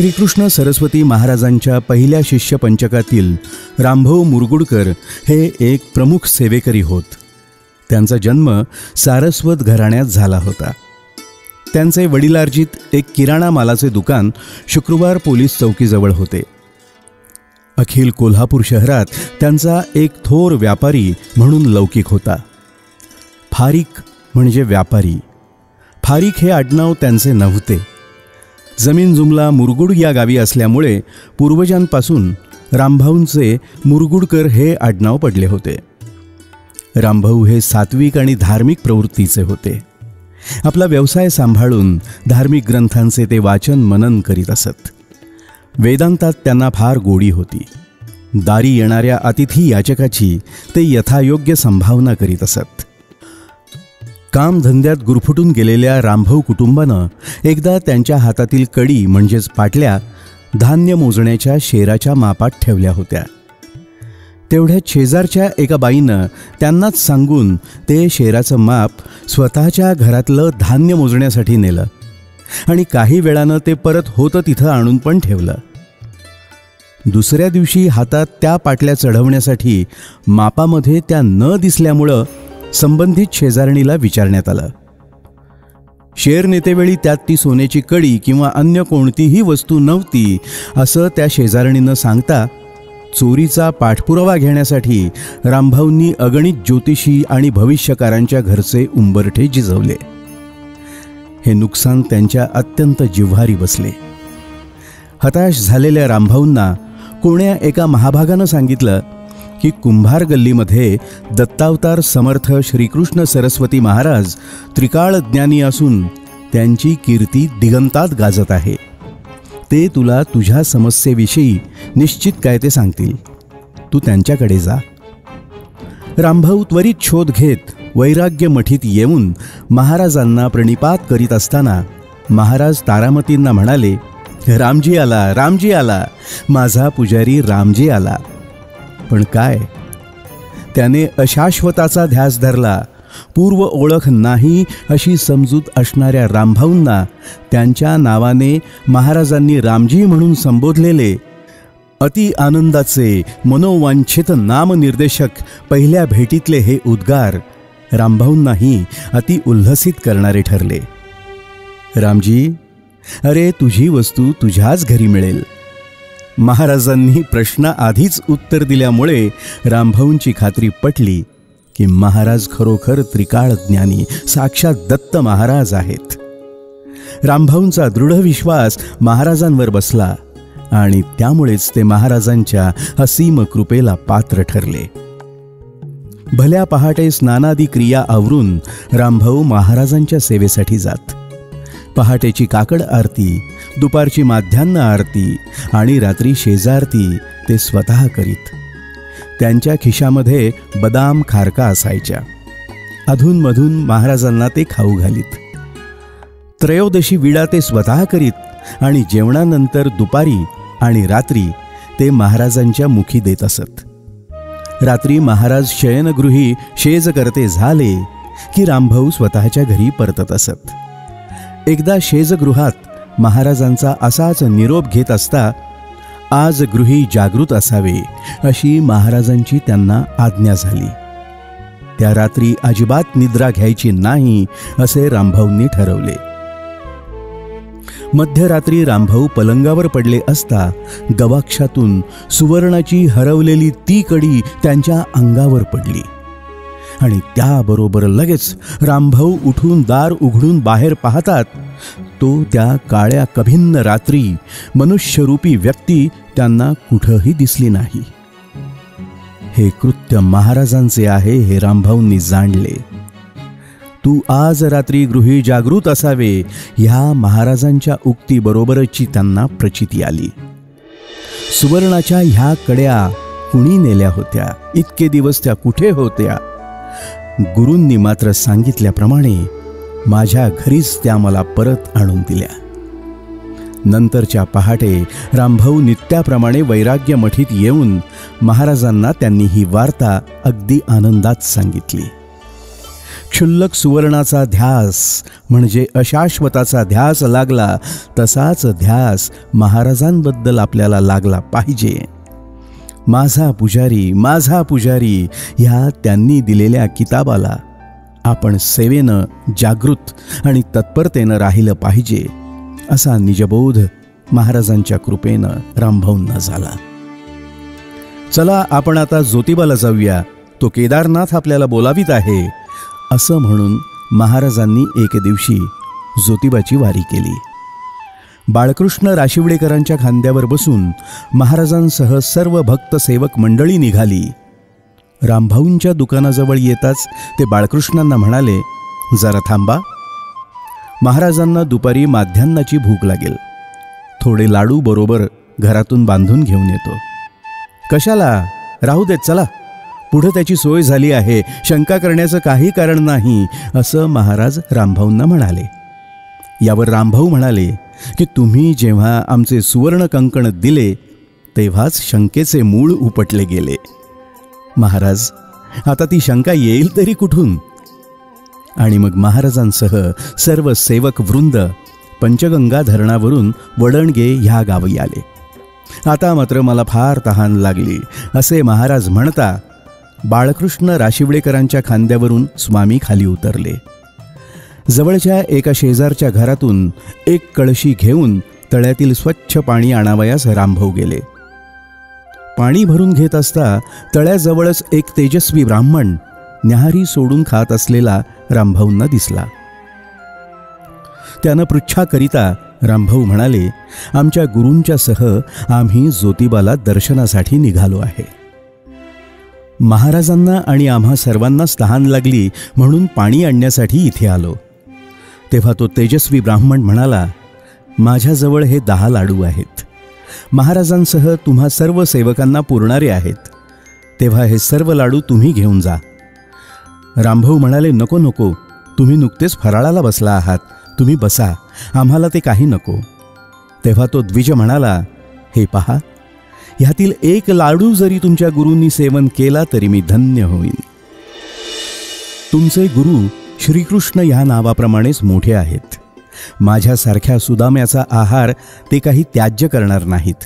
श्रीकृष्ण सरस्वती महाराजांच्या पहिल्या शिष्य पंचकातील रामभाऊ मुरगुडकर हे एक प्रमुख सेवेकरी होत. त्यांचा जन्म सारस्वत घराण्यात झाला होता. त्यांचे वडिलार्जित एक किराणा मालाचे दुकान शुक्रवार पोलीस चौकीजवळ होते. अखिल कोल्हापूर शहरात त्यांचा एक थोर व्यापारी म्हणून लौकिक होता. फारीक म्हणजे व्यापारी. फारीक हे आडनाव त्यांचे नव्हते. जमीन जुमला मुरगुड या गावी असल्यामुळे पूर्वजांपासून रामभाऊंचे मुरगुडकर हे आडनाव पडले होते. रामभाऊ हे सात्विक आणि धार्मिक प्रवृत्तीचे होते. आपला व्यवसाय सांभाळून धार्मिक ग्रंथांचे ते वाचन मनन करीत असत. वेदांतात त्यांना फार गोडी होती. दारी येणाऱ्या अतिथी याचकाची ते यथायोग्य संभावना करीत असत. कामधंद्यात गुरफटून गेलेल्या रामभाऊ कुटुंबानं एकदा त्यांच्या हातातील कडी म्हणजेच पाटल्या धान्य मोजण्याच्या शेराच्या मापात ठेवल्या होत्या. तेवढ्यात शेजारच्या एका बाईनं त्यांनाच सांगून ते शेराचं माप स्वतःच्या घरातलं धान्य मोजण्यासाठी नेलं आणि काही वेळानं ते परत होतं तिथं आणून पण ठेवलं. दुसऱ्या दिवशी हातात त्या पाटल्या चढवण्यासाठी मापामध्ये त्या न दिसल्यामुळं संबंधित शेजारणीला विचारण्यात आलं. शेर नेतेवेळी त्यात ती सोन्याची कडी किंवा अन्य कोणतीही वस्तू नव्हती असं त्या शेजारणीनं सांगता चोरीचा पाठपुरावा घेण्यासाठी रामभाऊंनी अगणित ज्योतिषी आणि भविष्यकारांच्या घरचे उंबरठे जिजवले. हे नुकसान त्यांच्या अत्यंत जिव्हारी बसले. हताश झालेल्या रामभाऊंना कोण्या एका महाभागानं सांगितलं की कुंभार गल्लीमध्ये दत्तावतार समर्थ श्रीकृष्ण सरस्वती महाराज त्रिकाळ ज्ञानी असून त्यांची कीर्ती दिगंतात गाजत आहे. ते तुला तुझ्या समस्येविषयी निश्चित काय ते सांगतील. तू त्यांच्याकडे जा. रामभाऊ त्वरित शोध घेत वैराग्य मठीत येऊन महाराजांना प्रणिपात करीत असताना महाराज तारामतींना म्हणाले, रामजी आला, रामजी आला, माझा पुजारी रामजी आला. पण काय, त्याने अशाश्वताचा ध्यास धरला. पूर्व ओळख नाही अशी समजूत असणाऱ्या रामभाऊंना त्यांच्या नावाने महाराजांनी रामजी म्हणून संबोधलेले अति आनंदाचे मनोवांछित नामनिर्देशक पहिल्या भेटीतले हे उद्गार रामभाऊंनाही अति उल्हसित करणारे ठरले. रामजी, अरे तुझी वस्तू तुझ्याच घरी मिळेल. महाराजांनी प्रश्नाआधीच उत्तर दिल्यामुळे रामभाऊंची खात्री पटली की महाराज खरोखर त्रिकाळ ज्ञानी साक्षात दत्त महाराज आहेत. रामभाऊंचा दृढ विश्वास महाराजांवर बसला आणि त्यामुळेच ते महाराजांच्या असीम कृपेला पात्र ठरले. भल्या पहाटे स्नानादी क्रिया आवरून रामभाऊ महाराजांच्या सेवेसाठी जात. पहाटेची काकड आरती, दुपारची माध्यान्ह आरती आणि रात्री शेजारती ते स्वतः करीत. त्यांच्या खिशामध्ये बदाम खारका असायच्या. अधूनमधून महाराजांना ते खाऊ घालीत. त्रयोदशी विडा ते स्वतः करीत आणि जेवणानंतर दुपारी आणि रात्री ते महाराजांच्या मुखी देत असत. रात्री महाराज शयनगृही शेज करते झाले की रामभाऊ स्वतःच्या घरी परतत असत. एकदा शेजगृहात महाराजांचा असाच निरोप घेत असता आज गृही जागृत असावे अशी महाराजांची त्यांना आज्ञा झाली. त्या रात्री अजिबात निद्रा घ्यायची नाही असे रामभाऊंनी ठरवले. मध्यरात्री रामभाऊ पलंगावर पडले असता गवाक्षातून सुवर्णाची हरवलेली ती कडी त्यांच्या अंगावर पडली आणि त्याबरोबर लगेच रामभाऊ उठून दार उघडून बाहेर पाहतात तो त्या काळ्या कभिन्न रात्री मनुष्यरूपी व्यक्ती त्यांना कुठंही दिसली नाही. हे कृत्य महाराजांचे आहे हे रामभाऊंनी जाणले. तू आज रात्री गृही जागृत असावे ह्या महाराजांच्या उक्तीबरोबरची त्यांना प्रचिती आली. सुवर्णाच्या ह्या कड्या कुणी नेल्या होत्या? इतके दिवस त्या कुठे होत्या? गुरूंनी मात्र सांगितल्याप्रमाणे माझ्या घरीच त्या मला परत आणून दिल्या. नंतरच्या पहाटे रामभाऊ नित्याप्रमाणे वैराग्य मठीत येऊन महाराजांना त्यांनी ही वार्ता अगदी आनंदात सांगितली. क्षुल्लक सुवर्णाचा ध्यास म्हणजे अशाश्वताचा ध्यास लागला, तसाच ध्यास महाराजांबद्दल आपल्याला लागला पाहिजे. माझा पुजारी, माझा पुजारी ह्या त्यांनी दिलेल्या किताबाला आपण सेवेनं जागृत आणि तत्परतेनं राहिलं पाहिजे, असा निजबोध महाराजांच्या कृपेनं रामभाऊंना झाला. चला आपण आता ज्योतिबाला जाऊया, तो केदारनाथ आपल्याला बोलावित आहे, असं म्हणून महाराजांनी एक दिवशी ज्योतिबाची वारी केली. बाळकृष्ण राशिवडेकरांच्या खांद्यावर बसून महाराजांसह सर्व भक्त सेवक मंडळी निघाली. रामभाऊंच्या दुकानाजवळ येताच ते बाळकृष्णांना म्हणाले, जरा थांबा, महाराजांना दुपारी माध्यान्नाची भूक लागेल, थोडे लाडू बरोबर घरातून बांधून घेऊन येतो. कशाला, राहू देत, चला, पुढे त्याची सोय झाली आहे, शंका करण्याचं काही कारण नाही, असं महाराज रामभाऊंना म्हणाले. यावर रामभाऊ म्हणाले की तुम्ही जेव्हा आमचे सुवर्ण कंकण दिले तेव्हाच शंकेचे मूळ उपटले गेले. महाराज, आता ती शंका येईल तरी कुठून? आणि मग महाराजांसह सर्व सेवक वृंद पंचगंगा धरणावरून वडणगे ह्या गावी आले. आता मात्र मला फार तहान लागली, असे महाराज म्हणता बाळकृष्ण राशिवडेकरांच्या खांद्यावरून स्वामी खाली उतरले. जवळच्या एका शेजारच्या घरातून एक कळशी घेऊन तळ्यातील स्वच्छ पाणी आणावयास रामभाऊ गेले. पाणी भरून घेत असता तळ्याजवळच एक तेजस्वी ब्राह्मण न्याहारी सोडून खात असलेला रामभाऊंना दिसला. त्यानं पृच्छाकरिता रामभाऊ म्हणाले, आमच्या गुरूंच्या सह आम्ही ज्योतिबाला दर्शनासाठी निघालो आहे. महाराजांना आणि आम्हा सर्वांनाच तहान लागली म्हणून पाणी आणण्यासाठी इथे आलो. तेव्हा तो तेजस्वी ब्राह्मण म्हणाला, माझ्याजवळ हे 10 लाडू आहेत, महाराजांसह तुम्हा सर्व सेवकांना पुरणारे आहेत, तेव्हा हे सर्व लाडू तुम्ही घेऊन जा. रामभाऊ म्हणाले, नको नको, तुम्ही नुकतेच फराळाला बसला आहात, तुम्ही बसा, आम्हाला ते काही नको. तेव्हा तो द्विज म्हणाला, हे पहा, ह्यातील एक लाडू जरी तुमच्या गुरूंनी सेवन केला तरी मी धन्य होईन. तुमचे गुरु श्रीकृष्ण ह्या नावाप्रमाणेच मोठे आहेत. माझ्यासारख्या सुदाम्याचा आहार ते काही त्याज्य करणार नाहीत,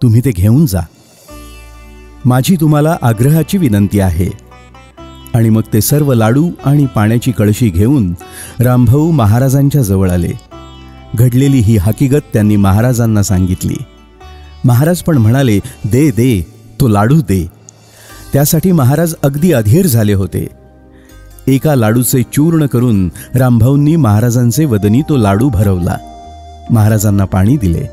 तुम्ही ते घेऊन जा. माझी तुम्हाला आग्रहाची विनंती आहे. आणि मग ते सर्व लाडू आणि पाण्याची कळशी घेऊन रामभाऊ महाराजांच्या जवळ आले. घडलेली ही हकीकत त्यांनी महाराजांना सांगितली. महाराज पण म्हणाले, दे दे, तो लाडू दे. त्यासाठी महाराज अगदी अधीर झाले होते. एका लाडूचे चूर्ण करून रामभाऊंनी महाराजांचे वदनी तो लाडू भरवला. महाराजांना पाणी दिले.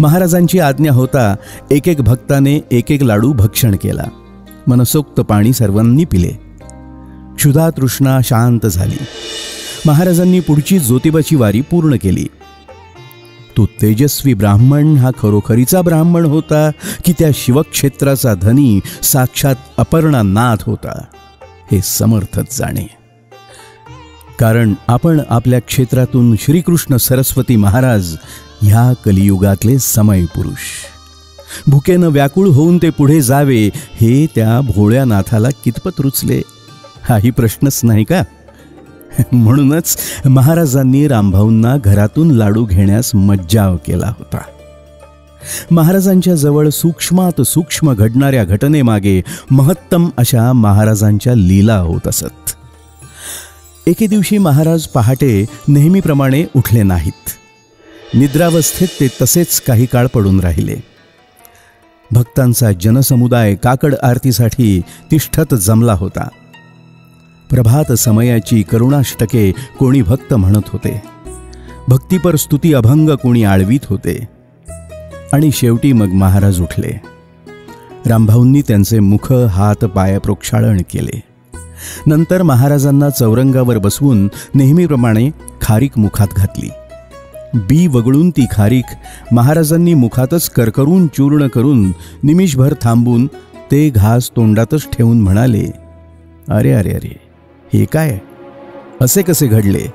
महाराजांची आज्ञा होता एक एक भक्ताने एक एक लाडू भक्षण केला. मनसोक्त पाणी सर्वांनी पिले. क्षुधा तृष्णा शांत झाली. महाराजांनी पुढची ज्योतिबाची वारी पूर्ण केली. तो तेजस्वी ब्राह्मण हा खरोखरीचा ब्राह्मण होता की त्या शिवक्षेत्राचा धनी साक्षात अपर्णानाथ होता, हे समर्थच जाणे. कारण आपण आपल्या क्षेत्रातून श्रीकृष्ण सरस्वती महाराज ह्या कलियुगातले समय पुरुष. भुकेनं व्याकुळ होऊन ते पुढे जावे हे त्या भोळ्या नाथाला कितपत रुचले हाही प्रश्नच नाही का? म्हणूनच महाराजांनी रामभाऊंना घरातून लाडू घेण्यास मज्जाव केला होता. महाराजांच्या जवळ सूक्ष्मात सूक्ष्म घडणाऱ्या घटनेमागे महत्तम अशा महाराजांच्या लीला होत असत. एके दिवशी महाराज पहाटे नेहमीप्रमाणे उठले नाहीत. निद्रावस्थेत ते तसेच काही काळ पडून राहिले. भक्तांचा जनसमुदाय काकड आरतीसाठी तिष्ठत जमला होता. प्रभात समयाची करुणाष्टके कोणी भक्त म्हणत होते. भक्तिपर स्तुती अभंग कोणी आळवीत होते. आणि शेवटी मग महाराज उठले. रामभाऊंनी त्यांचे मुख हात पाय प्रोक्षाळन केले. नंतर महाराजांना चौरंगावर बसवून नेहमीप्रमाणे खारीक मुखात घातली. बी वगळून ती खारीक महाराजांनी मुखातच करकरून चूर्ण करून निमिषभर थांबून ते घास तोंडातच ठेवून म्हणाले, अरे अरे अरे, हे काय, असे कसे घडले?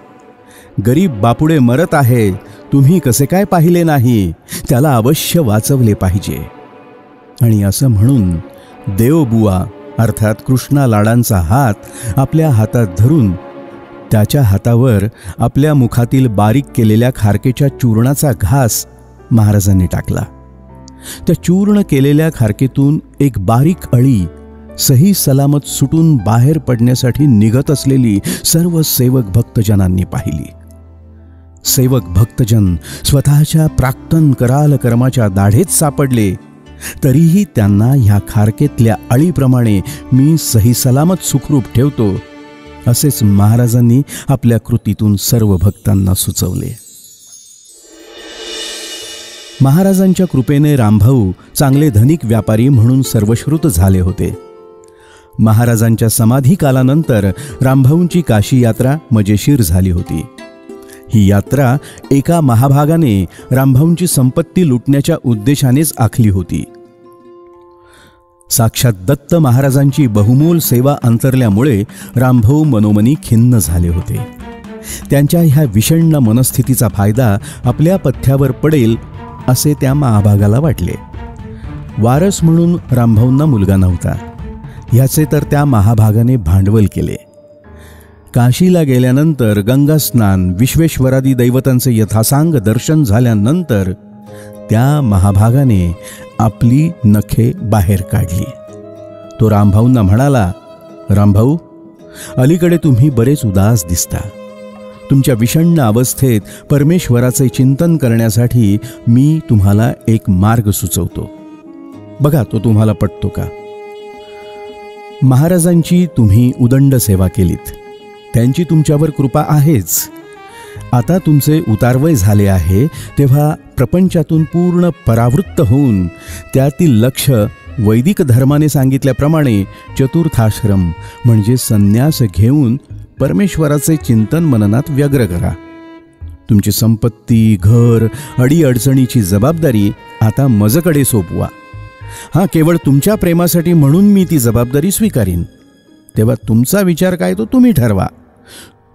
गरीब बापुडे मरत आहे, तुम्ही कसे काय पाहिले नाही? त्याला अवश्य वाचवले पाहिजे. आणि असं म्हणून देवबुवा अर्थात कृष्णा लाडांचा हात आपल्या हातात धरून त्याच्या हातावर आपल्या मुखातील बारीक केलेल्या खारकेच्या चूर्णाचा घास महाराजांनी टाकला. त्या चूर्ण केलेल्या खारकेतून एक बारीक अळी सही सलामत सुटून बाहेर पडण्यासाठी निघत असलेली सर्व सेवक भक्तजनांनी पाहिली. सेवक भक्तजन स्वतःच्या प्राक्तन कराल कर्माच्या दाढेत सापडले, तरीही त्यांना ह्या खारकेतल्या अळीप्रमाणे मी सही सलामत सुखरूप ठेवतो, असेच महाराजांनी आपल्या कृतीतून सर्व भक्तांना सुचवले. महाराजांच्या कृपेने रामभाऊ चांगले धनिक व्यापारी म्हणून सर्वश्रुत झाले होते. महाराजांच्या समाधी कालानंतर रामभाऊंची काशी यात्रा मजेशीर झाली होती. ही यात्रा एका महाभागाने रामभाऊंची संपत्ती लुटण्याच्या उद्देशानेच आखली होती. साक्षात दत्त महाराजांची बहुमोल सेवा अंतरल्यामुळे रामभाऊ मनोमनी खिन्न झाले होते. त्यांच्या ह्या विषण्ण मनस्थितीचा फायदा आपल्या पथ्यावर पडेल असे त्या महाभागाला वाटले. वारस म्हणून रामभाऊंना मुलगा नव्हता. ह्याचे तर त्या महाभागाने भांडवल केले. काशीला गेल्यानंतर गंगास्नान, विश्वेश्वरादी दैवतांचे यथासांग दर्शन झाल्यानंतर त्या महाभागाने आपली नखे बाहेर काढली. तो रामभाऊंना म्हणाला, रामभाऊ, अलीकडे तुम्ही बरेच उदास दिसता. तुमच्या विषण्ण अवस्थेत परमेश्वराचे चिंतन करण्यासाठी मी तुम्हाला एक मार्ग सुचवतो. बघा तो तुम्हाला पटतो का? महाराजांची तुम्ही उदंड सेवा केलीत. त्यांची तुमच्यावर कृपा आहेच. आता तुमचे उतारवय झाले आहे, तेव्हा प्रपंचातून पूर्ण परावृत्त होऊन त्यातील लक्ष वैदिक धर्माने सांगितल्याप्रमाणे चतुर्थाश्रम म्हणजे संन्यास घेऊन परमेश्वराचे चिंतन मननात व्यग्र करा. तुमची संपत्ती, घर, अडीअडचणीची जबाबदारी आता मजकडे सोपवा. हां, केवळ तुमच्या प्रेमासाठी म्हणून मी ती जबाबदारी स्वीकारीन. तेव्हा तुमचा विचार काय तो तुम्ही ठरवा.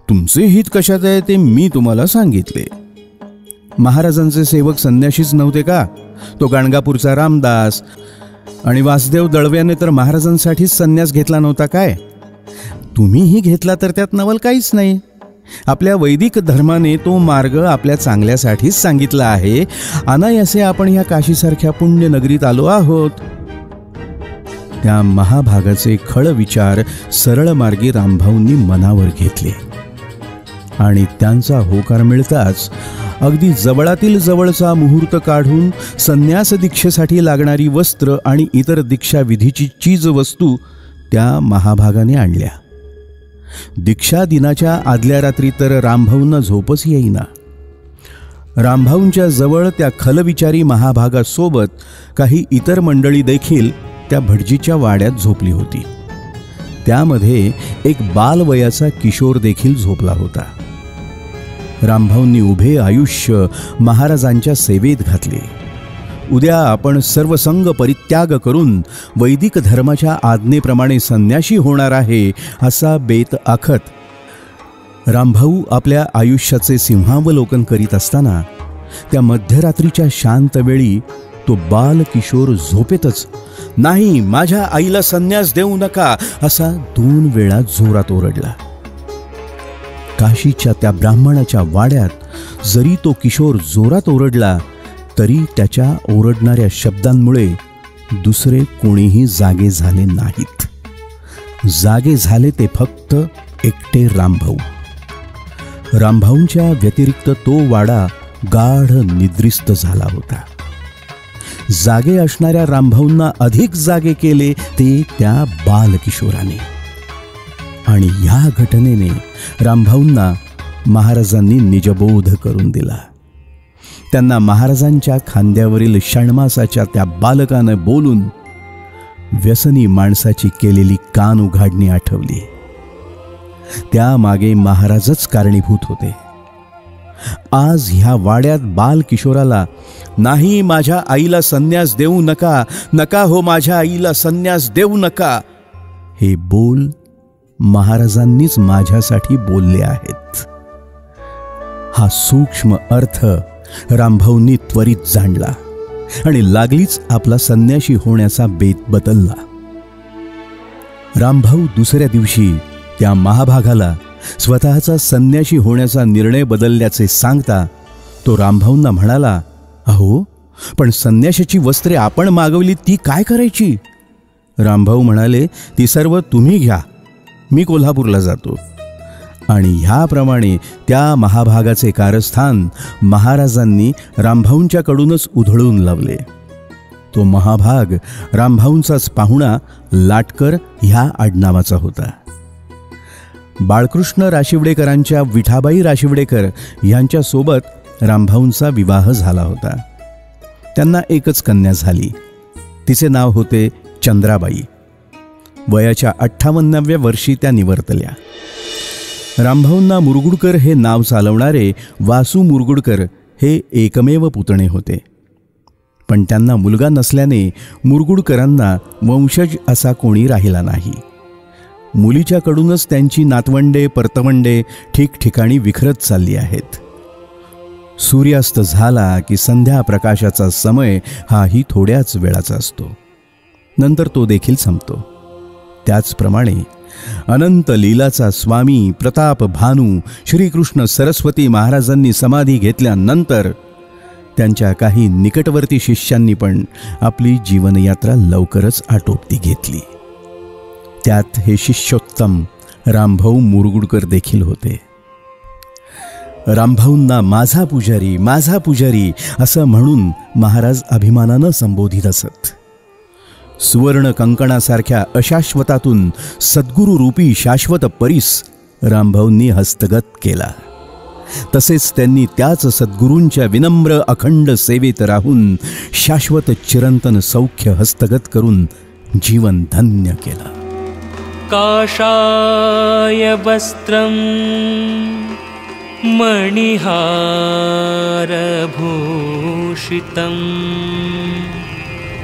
तुमचे हित कशात आहे ते मी तुम्हाला सांगितले. महाराजांचे सेवक संन्याशीच नव्हते का? तो गाणगापूरचा रामदास आणि वासुदेव दळव्याने तर महाराजांसाठीच संन्यास घेतला नव्हता काय? तुम्हीही घेतला तर त्यात नवल काहीच नाही. आपल्या वैदिक धर्माने तो मार्ग आपल्या चांगल्यासाठीच सांगितला आहे. अनायासे आपण ह्या काशीसारख्या पुण्यनगरीत आलो आहोत. त्या महाभागाचे खळ विचार सरळ मार्गी रामभाऊंनी मनावर घेतले आणि त्यांचा होकार मिळताच अगदी जवळातील जवळचा मुहूर्त काढून संन्यास दीक्षेसाठी लागणारी वस्त्र आणि इतर दीक्षाविधीची चीज वस्तू त्या महाभागाने आणल्या. दीक्षा दिनाच्या आदल्या रात्री तर रामभाऊंना झोपच येईना. रामभाऊंच्या जवळ त्या खलविचारी महाभागासोबत काही इतर मंडळी देखील त्या भटजीच्या वाड्यात झोपली होती. त्यामध्ये एक बालवयाचा किशोर देखील झोपला होता. रामभाऊंनी उभे आयुष्य महाराजांच्या सेवेत घातले. उद्या आपण सर्व संग परित्याग करून वैदिक धर्माच्या आज्ञेप्रमाणे संन्याशी होणार आहे असा बेत आखत रामभाऊ आपल्या आयुष्याचे सिंहावलोकन करीत असताना त्या मध्यरात्रीच्या शांत वेळी तो बाल किशोर झोपेतच नाही, माझ्या आईला संन्यास देऊ नका असा 2 वेळा जोरात ओरडला. काशीच्या त्या ब्राह्मणाच्या वाड्यात जरी तो किशोर जोरात ओरडला तरी त्याच्या ओरडणाऱ्या शब्दांमुळे दुसरे कोणीही जागे झाले नाहीत. जागे झाले ते फक्त एकटे रामभाऊ. रामभाऊंच्या व्यतिरिक्त तो वाडा गाढ निद्रिस्त झाला होता. जागे असणाऱ्या रामभाऊंना अधिक जागे केले ते त्या बालकिशोराने. आणि ह्या घटनेने रामभाऊंना महाराजांनी निजबोध करून दिला. त्यांना महाराजांच्या खांद्यावरील षण्मासाच्या त्या बालकानं बोलून व्यसनी माणसाची केलेली कान उघाडणी आठवली. त्यामागे महाराजच कारणीभूत होते. आज ह्या वाड्यात बाल किशोराला नाही, माझ्या आईला संन्यास देऊ नका, नका हो, माझ्या आईला संन्यास देऊ नका, हे बोल महाराजांनीच माझ्यासाठी बोलले आहेत. हा सूक्ष्म अर्थ रामभाऊंनी त्वरित जाणला आणि लागलीच आपला संन्याशी होण्याचा बेत बदलला. रामभाऊ दुसऱ्या दिवशी त्या महाभागाला स्वतःचा संन्याशी होण्याचा निर्णय बदलल्याचे सांगता तो रामभाऊंना म्हणाला, अहो पण संन्याशाची वस्त्रे आपण मागवली ती काय करायची? रामभाऊ म्हणाले, ती सर्व तुम्ही घ्या, मी कोल्हापूरला जातो. आणि ह्याप्रमाणे त्या महाभागाचे कारस्थान महाराजांनी रामभाऊंच्याकडूनच उधळून लावले. तो महाभाग रामभाऊंचाच पाहुणा लाटकर ह्या आडनावाचा होता. बाळकृष्ण राशिवडेकरांच्या विठाबाई राशिवडेकर यांच्यासोबत रामभाऊंचा विवाह झाला होता. त्यांना एकच कन्या झाली. तिचे नाव होते चंद्राबाई. वयाच्या 58व्या वर्षी त्या निवर्तल्या. रामभाऊंना मुरगुडकर हे नाव चालवणारे वासू मुरगुडकर हे एकमेव पुतणे होते. पण त्यांना मुलगा नसल्याने मुरगुडकरांना वंशज असा कोणी राहिला नाही. मुलीच्याकडूनच त्यांची नातवंडे परतवंडे ठिकठिकाणी विखरत चालली आहेत. सूर्यास्त झाला की संध्या प्रकाशाचा समय हाही थोड्याच वेळाचा असतो, नंतर तो देखील संपतो. त्याचप्रमाणे अनंत लीलाचा स्वामी प्रताप भानू श्रीकृष्ण सरस्वती महाराजांनी समाधी घेतल्यानंतर त्यांच्या काही निकटवर्ती शिष्यांनी पण आपली जीवनयात्रा लवकरच आटोपती घेतली. त्यात हे शिष्योत्तम रामभाऊ मुरगुडकर देखील होते. रामभाऊंना माझा पुजारी असं म्हणून महाराज अभिमानानं संबोधित असत. सुवर्ण कंकणासारख्या अशाश्वतातून सद्गुरू रूपी शाश्वत परीस रामभाऊंनी हस्तगत केला. तसेच त्यांनी त्याच सद्गुरूंच्या विनम्र अखंड सेवेत राहून शाश्वत चिरंतन सौख्य हस्तगत करून जीवन धन्य केलं. काषाय वस्त्रं मणिहारभूषितं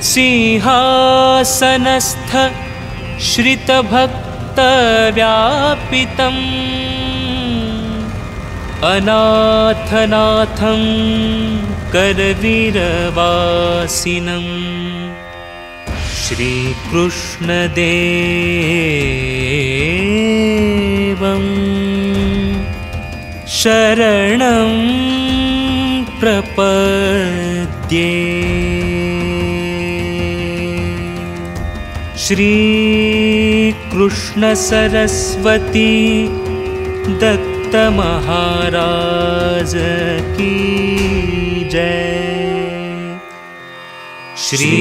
सिंहासनस्थ श्रितभक्तव्यापितम् अनाथनाथं करवीरवासिनं श्रीकृष्णदेवं शरणं प्रपद्ये. श्रीकृष्णसरस्वती दत्त महाराज की जय. श्री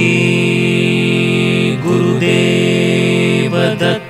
गुरुदेव दत्त